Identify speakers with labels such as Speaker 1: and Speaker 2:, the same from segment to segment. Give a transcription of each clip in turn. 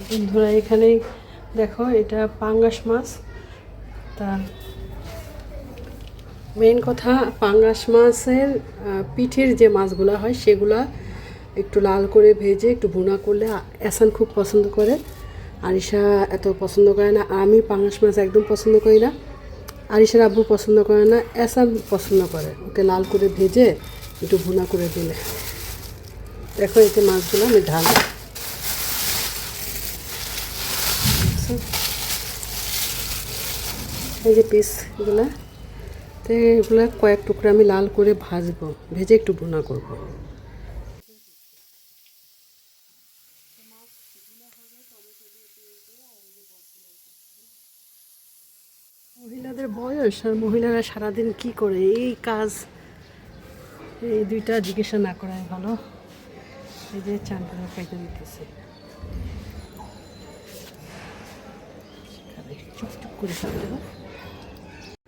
Speaker 1: বন্ধুরা এখানে দেখো, এটা পাঙ্গাস মাছ। তা মেন কথা, পাঙ্গাস মাছের পিঠের যে মাছগুলো হয় সেগুলা একটু লাল করে ভেজে একটু ভুনা করলে এসান খুব পছন্দ করে। আরিশা এত পছন্দ করে না। আমি পাঙ্গাস মাছ একদম পছন্দ করি না, আরিশার আব্বু পছন্দ করে না, এসান পছন্দ করে। ওকে লাল করে ভেজে একটু ভুনা করে দিলে। দেখো এই যে মাছগুলো আমি ঢালি, এই যে পিসগুলা, তো এগুলো কয়েক টুকরা আমি লাল করে ভাজবো, ভেজে একটু ভুনা করব। মহিলাদের বয়স আর মহিলারা সারাদিন কি করে এই কাজ, এই দুইটা জিজ্ঞাসা না করাই ভালো। এই যে চান করে খাইতে দিতেছে, চুপচুপ করে খাবে।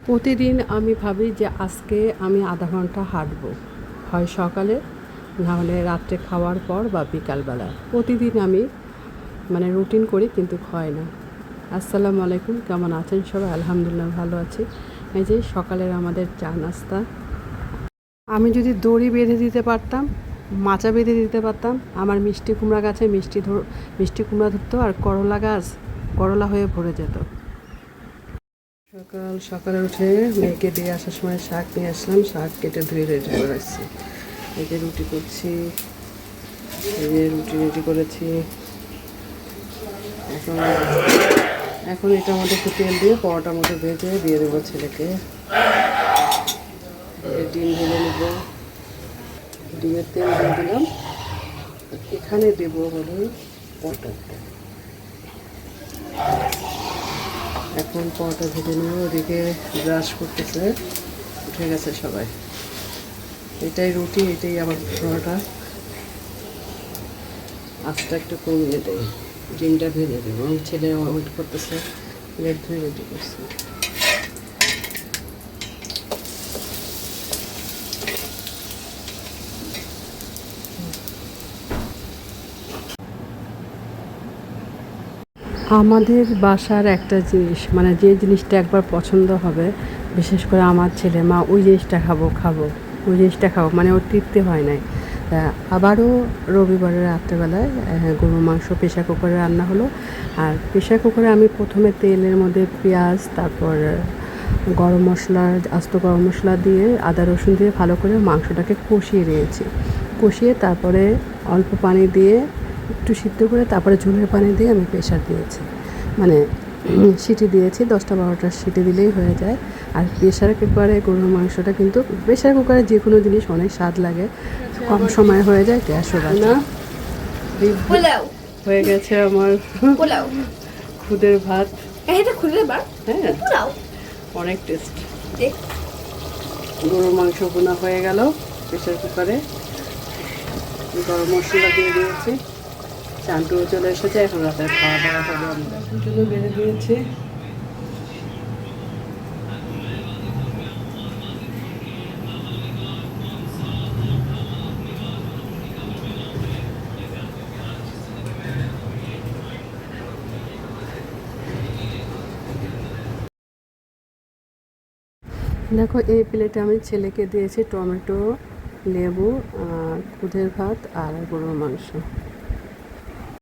Speaker 1: প্রতিদিন আমি ভাবি যে আজকে আমি আধা ঘন্টা হাঁটবো, হয় সকালে, নাহলে রাত্রে খাওয়ার পর বা বিকালবেলা। প্রতিদিন আমি মানে রুটিন করি, কিন্তু হয় না। আসসালামু আলাইকুম, কেমন আছেন সবাই? আলহামদুলিল্লাহ ভালো আছি। এই যে সকালের আমাদের চা নাস্তা। আমি যদি দড়ি বেঁধে দিতে পারতাম, মাচা বেঁধে দিতে পারতাম, আমার মিষ্টি কুমড়া গাছে মিষ্টি কুমড়া ধরতো, আর করলা গাছ করলা হয়ে ভরে যেত। সকালে উঠে মেয়েকে দিয়ে আসার সময় শাক নিয়ে আসলাম, শাক কেটে ধুয়ে রেডি করে রাখছি। এই যে রুটি করছি, এই যে রুটি রেডি করেছি। এখন এখন এটার মধ্যে একটু তেল দিয়ে পরোটার মধ্যে ভেজে দিয়ে দেবো ছেলেকে। ডিম ভেজে নেব, ডিমের তেল দিয়ে দিলাম। এখানে দেবো হলো পরোটাটা। এখন পরোটা ভেজে নেব, ওদিকে ব্রাশ করতেছে, উঠে গেছে সবাই। এটাই রুটি, এটাই আমার পরোটা। আস্তে একটু কমিয়ে দেয়, ডিমটা ভেজে দেবো। ছেলে ওয়েট করতেছে, প্লেট ধুয়ে রেডি করছে। আমাদের বাসার একটা জিনিস, মানে যে জিনিসটা একবার পছন্দ হবে, বিশেষ করে আমার ছেলে, মা ওই জিনিসটা খাবো ওই জিনিসটা খাবো, মানে ওর তৃপ্তি হয় নাই। আবারও রবিবারের রাত্রেবেলায় গরুর মাংস প্রেশার কুকারে রান্না হলো। আর প্রেশার কুকারে আমি প্রথমে তেলের মধ্যে পেঁয়াজ, তারপর গরম মশলা, আস্ত গরম মশলা দিয়ে আদা রসুন দিয়ে ভালো করে মাংসটাকে কষিয়ে নিয়েছি। কষিয়ে তারপরে অল্প পানি দিয়ে একটু সিদ্ধ করে তারপরে ঝোলের পানি দিয়ে আমি প্রেশার দিয়েছি, মানে সিটি দিয়েছি। 10-12টা সিটি দিলেই হয়ে যায়। আর প্রেশার কুকারে গরুর মাংসটা, কিন্তু প্রেশার কুকারে যে কোনো জিনিস অনেক স্বাদ লাগে, কম সময় হয়ে যায়, গ্যাসও বাঁচে। হয়ে গেছে আমার খুদের ভাত। হ্যাঁ, অনেক টেস্ট। গরুর মাংস বোনা হয়ে গেল প্রেশার কুকারে, গরম মশলা দিয়ে দিয়েছি। চানটুও চলে এসেছে, এখন রাতের খাওয়া দাওয়া হবে। আমরা জন্য বেড়ে দিয়েছি। দেখো, এই প্লেটে আমি ছেলেকে দিয়েছি টমেটো, লেবু, খুদের ভাত আর গরুর মাংস।